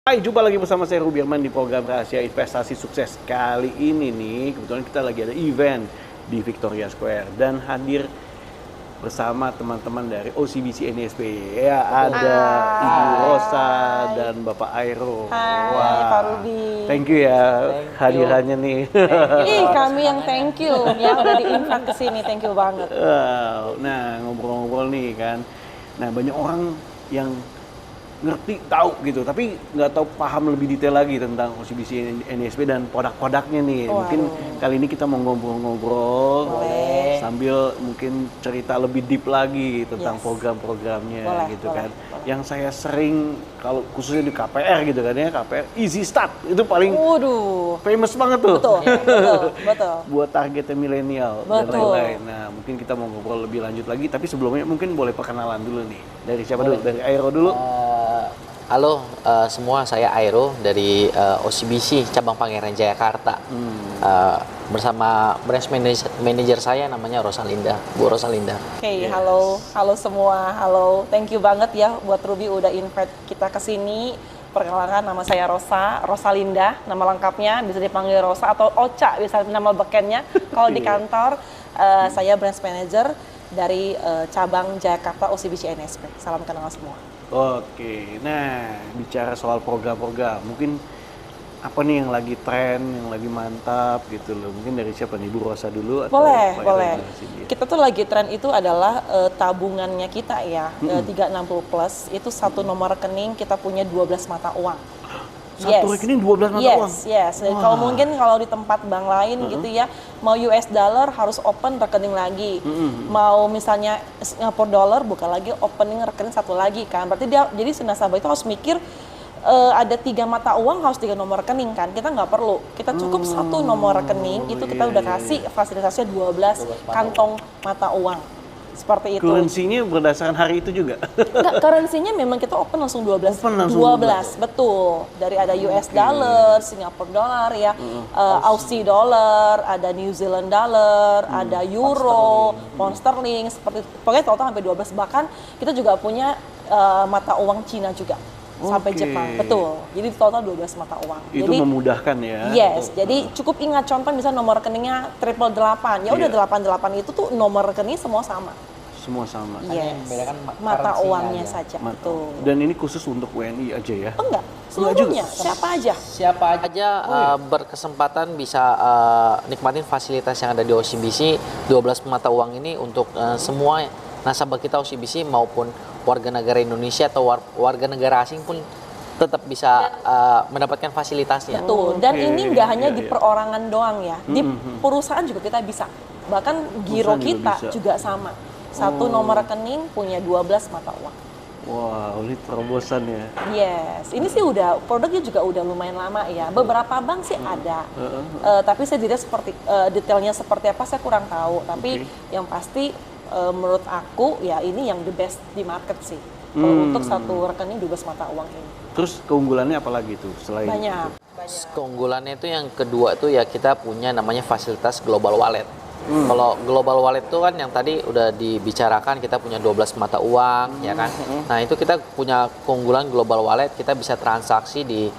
Hai, jumpa lagi bersama saya Rubirman di program Rahasia Investasi Sukses. Kali ini nih, kebetulan kita lagi ada event di Victoria Square dan hadir bersama teman-teman dari OCBC NSP. Ya, ada Ibu Rosa dan Bapak Airo. Hai, Pak Ruby. Thank you ya hadirannya nih. Ih, kami yang thank you yang udah di-invite ke sini. Thank you banget. Nah, ngobrol-ngobrol nih kan. Nah, banyak orang yang ngerti, tahu gitu, tapi nggak tahu paham lebih detail lagi tentang OCBC NSP dan produk-produknya nih. Mungkin kali ini kita mau ngobrol-ngobrol sambil mungkin cerita lebih deep lagi tentang program-programnya gitu kan. Yang saya sering, kalau khususnya di KPR gitu kan ya, KPR Easy Start itu paling famous banget tuh. Betul. Buat targetnya milenial dan lain-lain. Nah, mungkin kita mau ngobrol lebih lanjut lagi, tapi sebelumnya mungkin boleh perkenalan dulu nih. Dari siapa dulu? Dari Airo dulu. Halo semua, saya Airo dari OCBC cabang Pangeran Jayakarta. Bersama branch manager saya namanya Rosalinda, Bu Rosalinda. Oke, halo semua, halo. Thank you banget ya buat Ruby udah invite kita ke sini. Perkenalkan, nama saya Rosalinda, nama lengkapnya bisa dipanggil Rosa atau Ocha, bisa nama bekennya. Kalau di kantor, saya branch manager dari cabang Jayakarta OCBC NSP. Salam kenal semua. Oke, nah bicara soal program-program, mungkin apa nih yang lagi tren, yang lagi mantap gitu loh. Mungkin dari siapa nih, Bu Rosa dulu? Atau Boleh. Kita tuh lagi tren itu adalah tabungannya kita ya, 360 plus, itu satu nomor rekening kita punya 12 mata uang. Satu rekening 12 mata uang? Yes. Kalau mungkin kalau di tempat bank lain gitu ya, mau US dollar harus open rekening lagi. Mau misalnya Singapore dollar buka lagi opening rekening satu lagi kan. Berarti dia jadi si nasabah itu harus mikir ada 3 mata uang harus 3 nomor rekening kan. Kita nggak perlu. Kita cukup satu nomor rekening itu kita udah kasih fasilitasnya 12 kantong mata uang. Seperti itu. Currency-nya berdasarkan hari itu juga? Enggak, currency-nya memang kita open langsung 12. Open langsung 12, betul. Dari ada US dollar, Singapore dollar ya, Aussie dollar, ada New Zealand dollar, ada euro, pound sterling, seperti itu. Pokoknya total sampai 12. Bahkan kita juga punya mata uang Cina juga. Sampai Jepang, betul. Jadi total 12 mata uang. Itu jadi, memudahkan ya? Yes, jadi cukup ingat contoh misalnya nomor rekeningnya 888. Ya udah 88 itu tuh nomor rekening semua sama. Semua sama? Yes, mata uangnya saja. Betul. Dan ini khusus untuk WNI aja ya? Enggak, seluruhnya. Siapa aja Berkesempatan bisa nikmatin fasilitas yang ada di OCBC. 12 mata uang ini untuk semua nasabah kita OCBC maupun warga negara Indonesia atau warga negara asing pun tetap bisa mendapatkan fasilitasnya. Betul. Dan ini nggak hanya di perorangan doang ya, di perusahaan juga kita bisa. Bahkan giro kita juga sama. Satu nomor rekening punya 12 mata uang. Wow, ini terobosan ya? Yes, ini sih udah produknya juga udah lumayan lama ya. Beberapa bank sih ada, tapi saya tidak seperti detailnya seperti apa saya kurang tahu. Tapi yang pasti menurut aku ya ini yang the best di market sih. Kalau untuk satu rekening 12 mata uang ini. Terus keunggulannya apa lagi tuh selain banyak. Keunggulannya itu yang kedua tuh ya kita punya namanya fasilitas global wallet. Kalau global wallet itu kan yang tadi udah dibicarakan, kita punya 12 mata uang ya kan. Nah, itu kita punya keunggulan global wallet, kita bisa transaksi di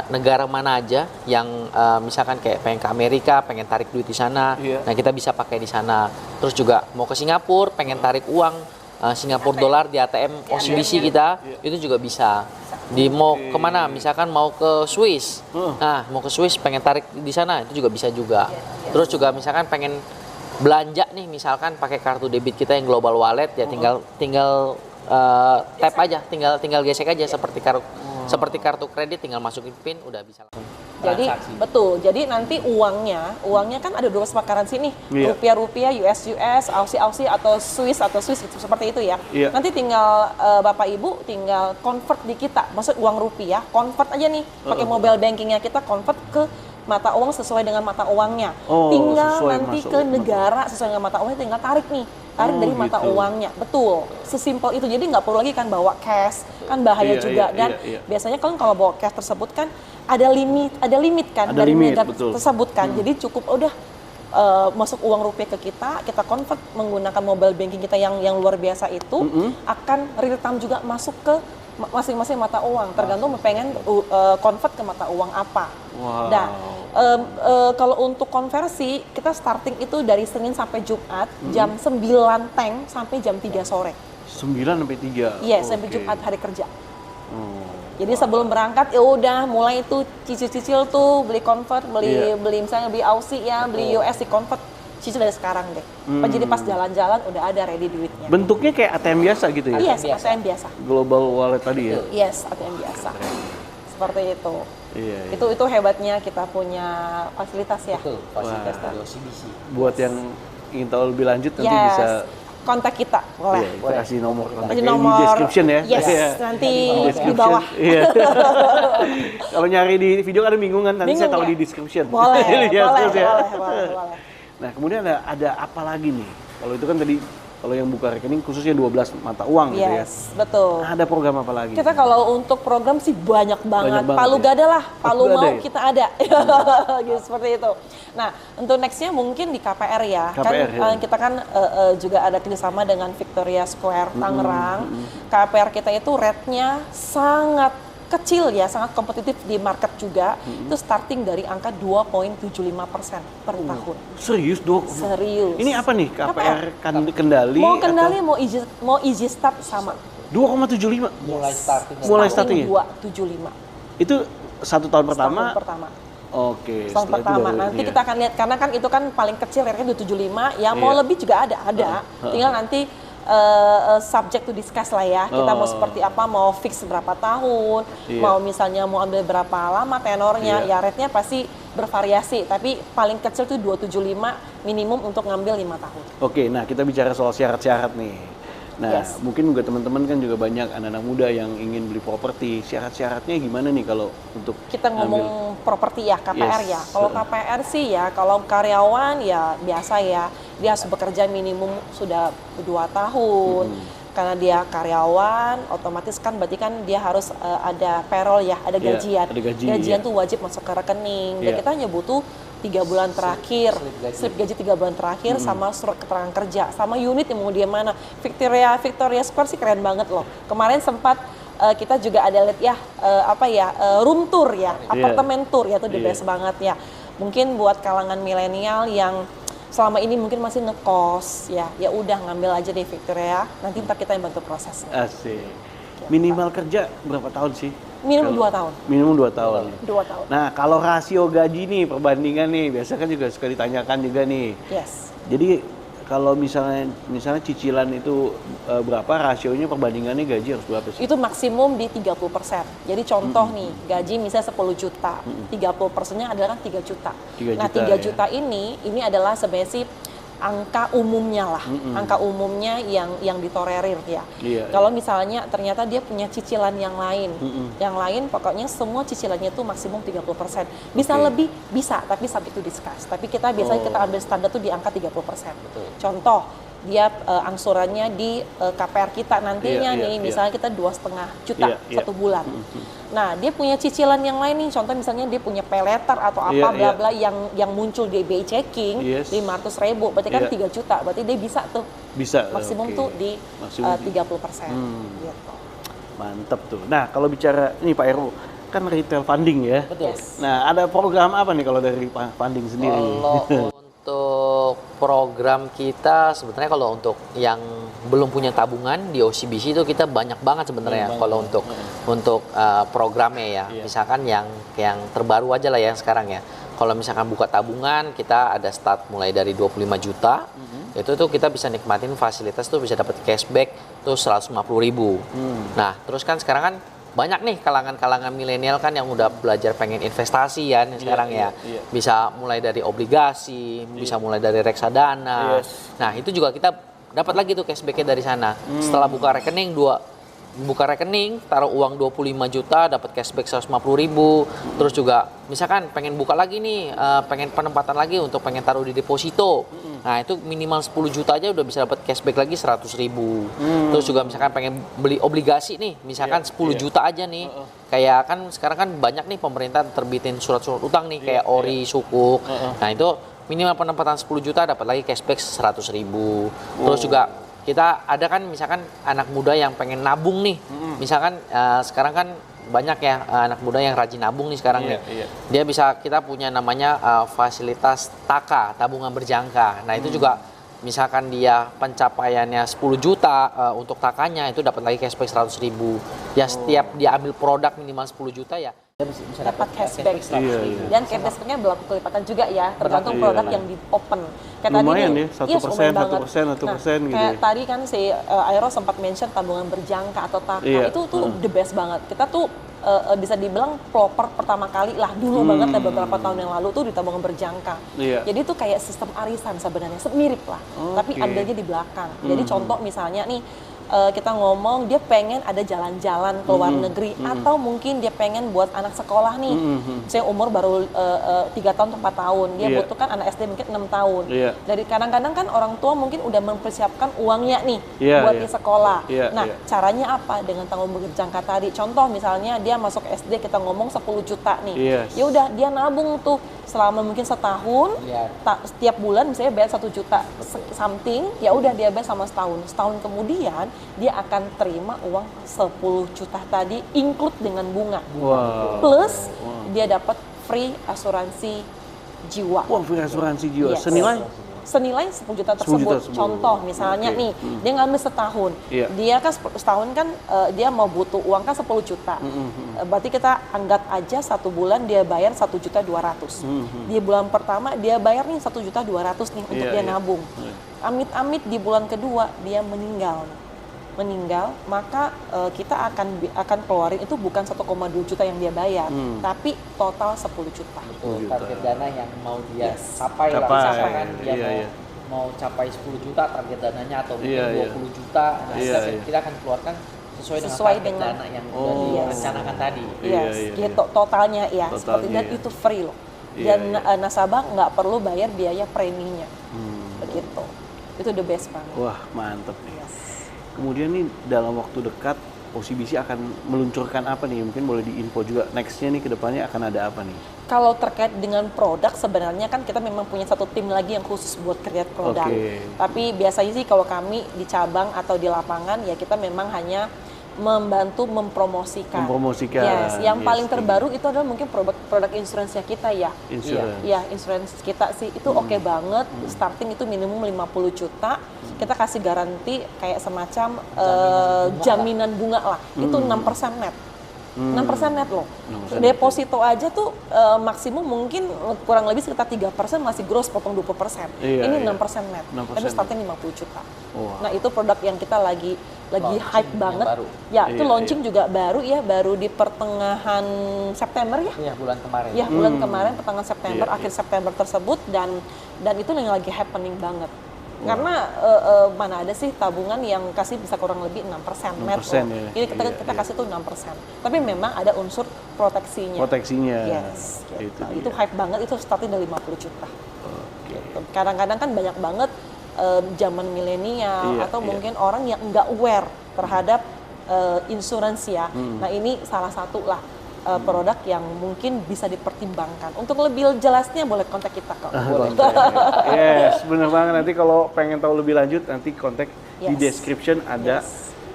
negara mana aja yang misalkan kayak pengen ke Amerika, pengen tarik duit di sana. Nah, kita bisa pakai di sana. Terus juga mau ke Singapura, pengen tarik uang Singapura dolar di ATM OCBC kita, itu juga bisa. Mau kemana? Misalkan mau ke Swiss. Nah, mau ke Swiss pengen tarik di sana, itu juga bisa juga. Terus juga misalkan pengen belanja nih, misalkan pakai kartu debit kita yang global wallet ya tinggal tap aja, tinggal gesek aja seperti kartu kredit, tinggal masukin PIN udah bisa langsung. Jadi betul. Jadi nanti uangnya kan ada 12 currency nih. Rupiah, US, Aussie atau Swiss seperti itu ya. Nanti tinggal Bapak Ibu tinggal convert di kita. Maksud uang rupiah, convert aja nih pakai mobile bankingnya kita, convert ke mata uang sesuai dengan mata uangnya. Tinggal nanti ke negara sesuai dengan mata uangnya, tinggal tarik dari mata uangnya. Betul, sesimpel itu. Jadi nggak perlu lagi kan bawa cash, kan bahaya juga. Dan biasanya kalau bawa cash tersebut kan ada limit kan dari negara tersebut kan. Jadi cukup udah masuk uang rupiah ke kita convert menggunakan mobile banking kita yang luar biasa itu, akan real time juga masuk ke masing-masing mata uang, tergantung pengen convert ke mata uang apa. Wow. Nah, kalau untuk konversi, kita starting itu dari Senin sampai Jumat, jam 9 tank sampai jam 3 sore. 9 sampai 3? Iya, sampai Jumat hari kerja. Jadi sebelum berangkat, ya udah mulai itu cicil-cicil tuh, beli convert, beli misalnya beli Aussie ya, beli US di convert, cicil dari sekarang deh. Jadi pas jalan-jalan udah ada ready duitnya. Bentuknya kayak ATM biasa gitu ya? Yes, ATM biasa. Global wallet tadi ya? Yes, ATM biasa. Seperti itu. Iya. Itu hebatnya kita punya fasilitas ya. Betul, fasilitas dari OCBC. Buat yang ingin tahu lebih lanjut nanti bisa kontak kita, boleh. Iya, kita kasih nomor kontak Kasih di nomor description ya. Yes, Iya. nanti Description. di bawah. Iya. Kalau nyari di video kan bingungan, nanti saya Bingung taruh ya? di description. Boleh, Lihat boleh, terus ya. boleh. Nah, kemudian ada apa lagi nih? Kalau itu kan tadi kalau yang buka rekening khususnya 12 mata uang gitu ya. Yes, betul. Ada program apa lagi? Kita kalau untuk program sih banyak banget. Banyak banget Palu ya? gada lah, palu Palu mau gada ya? kita ada. Gitu, seperti itu. Nah, untuk nextnya mungkin di KPR ya. KPR, ya. Kita kan juga ada kerjasama dengan Victoria Square Tangerang. KPR kita itu rate-nya sangat kecil ya, sangat kompetitif di market juga. Itu starting dari angka 2,75% per tahun. Serius dok? Serius. Ini apa nih? KPR Kendali? Mau kendali, mau easy start sama. 2,75? Mulai starting. Mulai starting ya? 2,75. Itu 1 tahun pertama? Tahun pertama. Oke. Tahun setelah itu pertama. baru- Nanti iya. kita akan lihat, karena kan itu kan paling kecil rate-nya 275, yang mau Iya. lebih juga ada. Tinggal nanti subject to discuss lah ya. Kita mau seperti apa, mau fix berapa tahun, Iya. mau misalnya mau ambil berapa lama tenornya, Iya. ya rate-nya pasti bervariasi. Tapi paling kecil tuh 275 minimum untuk ngambil 5 tahun. Oke, nah kita bicara soal syarat-syarat nih. Nah, Yes. mungkin juga teman-teman kan juga banyak anak-anak muda yang ingin beli properti. Syarat-syaratnya gimana nih kalau untuk Kita ngomong properti ya, KPR Yes. ya. Kalau KPR sih ya, kalau karyawan ya biasa ya, dia harus bekerja minimum sudah 2 tahun. Karena dia karyawan, otomatis kan berarti kan dia harus ada payroll ya, ada Iya, gajian. ada gaji, Gajian iya. tuh wajib masuk ke rekening. Dan Iya. kita hanya butuh 3 bulan terakhir, slip slip gaji 3 bulan terakhir, sama surat keterangan kerja, sama unit yang mau dia mana. Victoria Square sih keren banget loh. Kemarin sempat kita juga ada lihat ya, room tour ya, apartemen tour ya, itu the best banget ya. Mungkin buat kalangan milenial yang selama ini mungkin masih ngekos ya udah ngambil aja deh Victoria, nanti ntar kita yang bantu proses. asik. Minimal kerja berapa tahun sih? Minimum 2 tahun. Minimum 2 tahun. 2 tahun. Nah, kalau rasio gaji nih, perbandingan nih, biasa kan juga suka ditanyakan juga nih. Yes. Jadi kalau misalnya cicilan itu berapa, rasionya perbandingannya gaji harus berapa sih? Itu maksimum di 30%. Jadi contoh nih, gaji misalnya 10 juta, 30%-nya adalah 3 juta. 3 Nah, juta, 3 ya. juta ini adalah sebenarnya sih angka umumnya lah, angka umumnya yang ditolerir ya. Iya, Kalau misalnya ternyata dia punya cicilan yang lain, pokoknya semua cicilannya itu maksimum 30%. Bisa lebih, bisa, tapi sampai itu discuss. Tapi kita biasanya kita ambil standar tuh di angka 30%. Contoh, dia angsurannya di KPR kita nantinya Iya, nih, iya. misalnya kita 2,5 juta Iya, satu bulan. Nah, dia punya cicilan yang lain nih, contoh misalnya dia punya pay letter atau apa Iya, bla iya. bla yang muncul di BI checking, Yes. 500.000, berarti kan Iya. 3 juta, berarti dia bisa tuh Bisa. maksimum oke. tuh di Maksimum di- 30%. Gitu. Mantep tuh. Nah, kalau bicara ini Pak Heru, kan retail funding ya. Betul. Yes. Nah, ada program apa nih kalau dari funding sendiri? Kalau untuk program kita sebenarnya kalau untuk yang belum punya tabungan di OCBC itu kita banyak banget sebenarnya kalau untuk programnya ya. Misalkan yang terbaru aja lah yang sekarang ya. Kalau misalkan buka tabungan kita ada start mulai dari 25 juta. Itu tuh kita bisa nikmatin fasilitas tuh bisa dapat cashback tuh 150.000. Nah, terus kan sekarang kan banyak nih kalangan-kalangan milenial kan yang udah belajar pengen investasi ya sekarang ya. Bisa mulai dari obligasi, bisa mulai dari reksadana. Nah, itu juga kita dapat lagi tuh cashbacknya dari sana. Setelah buka rekening taruh uang 25 juta dapat cashback 150.000. Terus juga misalkan pengen buka lagi nih, pengen penempatan lagi untuk pengen taruh di deposito. Nah, itu minimal 10 juta aja udah bisa dapat cashback lagi 100.000. Terus juga misalkan pengen beli obligasi nih, misalkan 10 juta aja nih. Kayak kan sekarang kan banyak nih pemerintah terbitin surat-surat utang nih kayak Ori, Sukuk. Nah, itu minimal penempatan 10 juta dapat lagi cashback 100.000. Terus juga kita ada kan misalkan anak muda yang pengen nabung nih. Misalkan sekarang kan banyak ya anak muda yang rajin nabung nih sekarang nih. Dia bisa, kita punya namanya fasilitas TAKA, tabungan berjangka. Nah itu juga misalkan dia pencapaiannya 10 juta untuk TAKA-nya itu dapat lagi cashback 100.000. Ya setiap dia ambil produk minimal 10 juta ya dia bisa dapat cashback. Dan cashback-nya berlaku kelipatan juga ya, tergantung produk yang di open. Kayak lumayan tadi ya, 1%, 1% gitu. Kayak tadi kan si Aero sempat mention tabungan berjangka atau TAKA, itu tuh the best banget. Kita tuh bisa dibilang proper pertama kali lah dulu banget ya, beberapa tahun yang lalu tuh di tabungan berjangka. Jadi itu kayak sistem arisan sebenarnya, mirip lah, tapi ambilnya di belakang. Jadi contoh misalnya nih, kita ngomong dia pengen ada jalan-jalan ke luar negeri, atau mungkin dia pengen buat anak sekolah nih, saya umur baru 3 tahun atau 4 tahun, dia butuhkan anak SD mungkin 6 tahun. Dari kadang-kadang kan orang tua mungkin udah mempersiapkan uangnya nih buat di sekolah. Nah caranya apa? Dengan tanggungan berjangka tadi. Contoh misalnya dia masuk SD, kita ngomong 10 juta nih, ya udah dia nabung tuh selama mungkin setahun, setiap bulan misalnya bayar 1 juta something, ya udah dia bayar sama setahun. Setahun kemudian dia akan terima uang 10 juta tadi include dengan bunga. Plus dia dapat free asuransi jiwa. Free asuransi jiwa. Senilai 10 juta tersebut. Contoh misalnya nih, dia ngambil setahun. Dia kan setahun kan dia mau butuh uang kan 10 juta. Berarti kita anggap aja 1 bulan dia bayar 1.200.000. Di bulan pertama dia bayar nih 1.200.000 nih untuk dia nabung. Amit-amit di bulan kedua dia meninggal, maka kita akan keluarin itu bukan 1,2 juta yang dia bayar, tapi total 10 juta. Betul, target dana yang mau dia capai lah. Misalkan dia mau capai 10 juta target dananya, atau mungkin 20 juta, nah kita akan keluarkan sesuai dengan dana yang sudah direncanakan tadi. Gitu totalnya ya, seperti dan itu free loh. Dan nasabah nggak perlu bayar biaya preminya. Begitu. Itu the best banget. Wah, mantep nih. Kemudian nih dalam waktu dekat OCBC akan meluncurkan apa nih? Mungkin boleh diinfo juga next-nya nih ke depannya akan ada apa nih? Kalau terkait dengan produk sebenarnya kan kita memang punya satu tim lagi yang khusus buat create produk. Tapi biasanya sih kalau kami di cabang atau di lapangan ya kita memang hanya membantu mempromosikan. Yang paling terbaru itu adalah mungkin produk insuransinya kita ya. Insurance kita sih itu oke banget. Starting itu minimum 50 juta. Kita kasih garansi kayak semacam jaminan bunga lah. Itu 6% net. 6% net loh. Deposito aja tuh maksimum mungkin kurang lebih sekitar 3% masih gross, potong 20%. Ini 6% net. Tapi starting 50 juta. Nah itu produk yang kita lagi hype banget. Itu launching juga baru di pertengahan September ya. Iya, bulan kemarin. Bulan kemarin pertengahan September, akhir September tersebut, dan itu yang lagi happening banget. Karena mana ada sih tabungan yang kasih bisa kurang lebih 6% net. Ini kita kasih tuh 6%. Tapi memang ada unsur proteksinya. Itu hype banget, itu starting dari 50 juta. Gitu. Kadang-kadang kan banyak banget zaman milenial atau mungkin orang yang nggak aware terhadap insuransi ya. Nah ini salah satu lah produk yang mungkin bisa dipertimbangkan. Untuk lebih jelasnya boleh kontak kita kok. Bener banget. Nanti kalau pengen tahu lebih lanjut nanti kontak di description ada.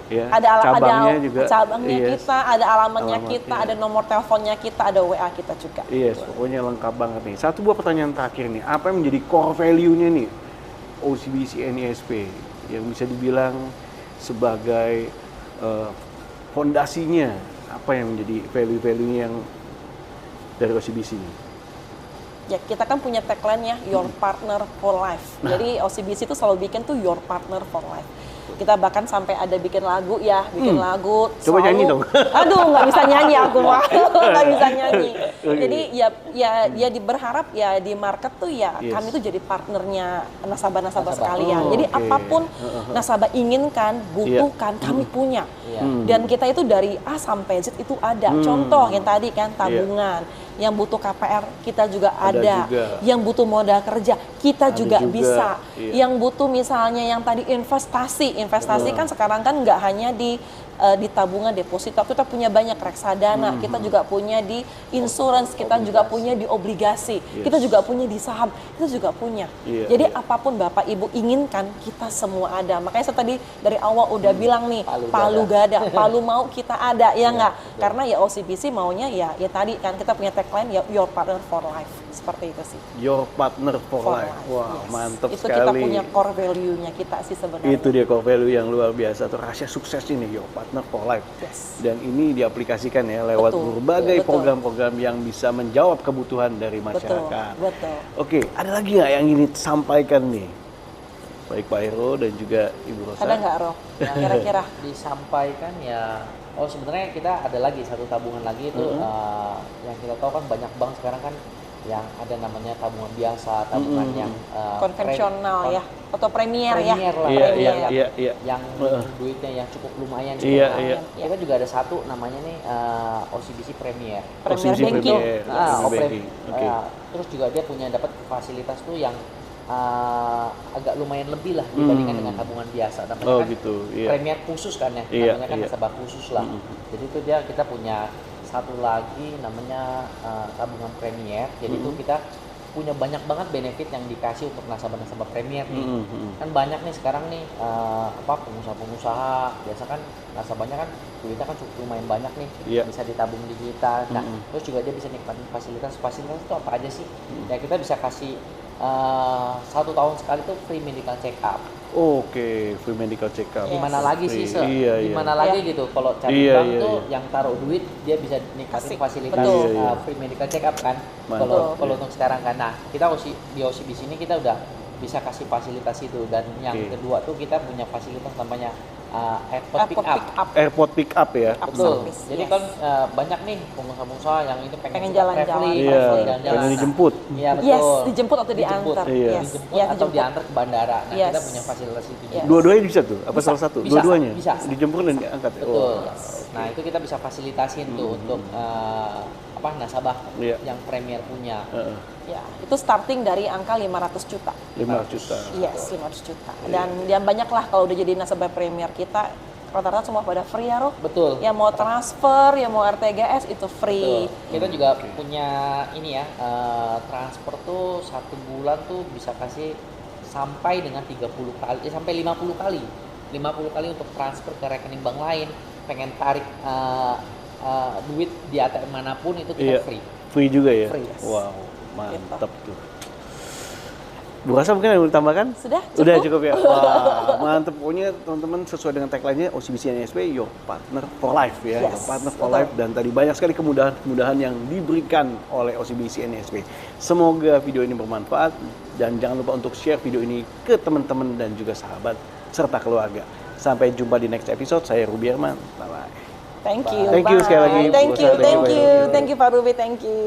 Cabangnya juga. Kita, ada alamatnya kita, ada nomor teleponnya kita, ada WA kita juga. Pokoknya lengkap banget nih. Satu buah pertanyaan terakhir nih. Apa yang menjadi core value-nya nih OCBC NISP yang bisa dibilang sebagai fondasinya? Apa yang menjadi value-value-nya yang dari OCBC ini? Ya, kita kan punya tagline ya, Your Partner for Life. Jadi OCBC itu selalu bikin tuh Your Partner for Life. Kita bahkan sampai ada bikin lagu ya, lagu. Coba nyanyi dong. Aduh, nggak bisa nyanyi aku mah, nggak bisa nyanyi. Jadi ya berharap ya di market tuh ya kami tuh jadi partnernya nasabah-nasabah sekalian. Jadi apapun nasabah inginkan, butuhkan, kami punya. Dan kita itu dari A sampai Z itu ada. Contoh yang tadi kan tabungan, yang butuh KPR kita juga ada. Yang butuh modal kerja kita juga bisa. Iya. Yang butuh misalnya yang tadi investasi kan sekarang kan nggak hanya di tabungan deposito, kita punya banyak reksadana, kita juga punya di insurance, kita juga punya di obligasi, kita juga punya di saham, kita juga punya. Jadi apapun Bapak Ibu inginkan, kita semua ada. Makanya saya tadi dari awal udah bilang nih, palu gada, palu mau kita ada, ya nggak? Karena ya OCBC maunya ya tadi kan kita punya tagline ya your partner for life, seperti itu sih. Your partner for life. Wah, mantap itu sekali. Kita punya core value-nya kita sih sebenarnya. Itu dia core value yang luar biasa, atau rahasia sukses ini, your partner for life. Dan ini diaplikasikan ya lewat berbagai program-program yang bisa menjawab kebutuhan dari masyarakat. Betul. Oke, ada lagi nggak yang ingin disampaikan nih? Baik Pak Heru dan juga Ibu Rosa. Ada nggak, Roh? Kira-kira disampaikan ya. Oh, sebenarnya kita ada lagi satu tabungan lagi itu yang kita tahu kan banyak bank sekarang kan yang ada namanya tabungan biasa, tabungan yang konvensional ya, atau premier ya. Iya. Yang duitnya yang cukup lumayan. Iya. Kita juga ada satu namanya nih OCBC Premier. Premier Banking. Banking. Terus juga dia punya dapat fasilitas tuh yang agak lumayan lebih lah dibandingkan dengan tabungan biasa. Namanya Premier khusus kan ya, namanya kan nasabah khusus lah. Jadi itu kita punya satu lagi namanya tabungan Premier. Jadi itu kita punya banyak banget benefit yang dikasih untuk nasabah-nasabah Premier nih. Kan banyak nih sekarang nih pengusaha-pengusaha biasa kan nasabahnya kan duitnya kan cukup lumayan banyak nih, bisa ditabung di kita. Nah, terus juga dia bisa nikmatin fasilitas itu apa aja sih? Ya kita bisa kasih 1 tahun sekali tuh free medical check up. Oke, free medical check up. Gimana lagi sih, gimana lagi gitu kalau cari bank tuh yang taruh duit dia bisa nikmatin fasilitas free medical check up kan. Kalau untuk sekarang kan. Nah, kita di OCBC ini kita udah bisa kasih fasilitas itu, dan yang kedua tuh kita punya fasilitas namanya airport pick up. Airport pick up ya. Betul. Jadi kan banyak nih pengusaha-pengusaha yang itu pengen jalan-jalan, pengen dijemput. Iya betul. Yes, dijemput atau diantar. Dijemput atau diantar ke bandara. Nah, kita punya fasilitas itu. Dua-duanya bisa tuh? Apa salah satu? Dua-duanya? Bisa. Dijemput dan diangkat. Betul. Nah, itu kita bisa fasilitasin tuh untuk nasabah yang Premier punya. Ya, itu starting dari angka 500 juta. 500 juta. Yes, 500 juta. Dan banyak lah kalau udah jadi nasabah Premier kita, rata-rata semua pada free ya, Roh? Betul. Ya mau transfer, ya mau RTGS itu free. Betul. Kita juga punya ini ya, transfer tuh 1 bulan tuh bisa kasih sampai dengan 30 kali, sampai 50 kali. 50 kali untuk transfer ke rekening bank lain. Pengen tarik duit di ATM manapun itu kita free. Free juga ya? Free. Wow, mantap tuh. Bu Rosa mungkin yang mau ditambahkan? Udah cukup ya? Wah, mantap. Pokoknya teman-teman sesuai dengan tagline-nya OCBC NSP, your partner for life ya. Your partner for life. Dan tadi banyak sekali kemudahan-kemudahan yang diberikan oleh OCBC NSP. Semoga video ini bermanfaat. Dan jangan lupa untuk share video ini ke teman-teman dan juga sahabat serta keluarga. Sampai jumpa di next episode. Saya Ruby Herman. Bye-bye. Thank you. Thank you sekali lagi. Thank you Pak Ruby. Thank you.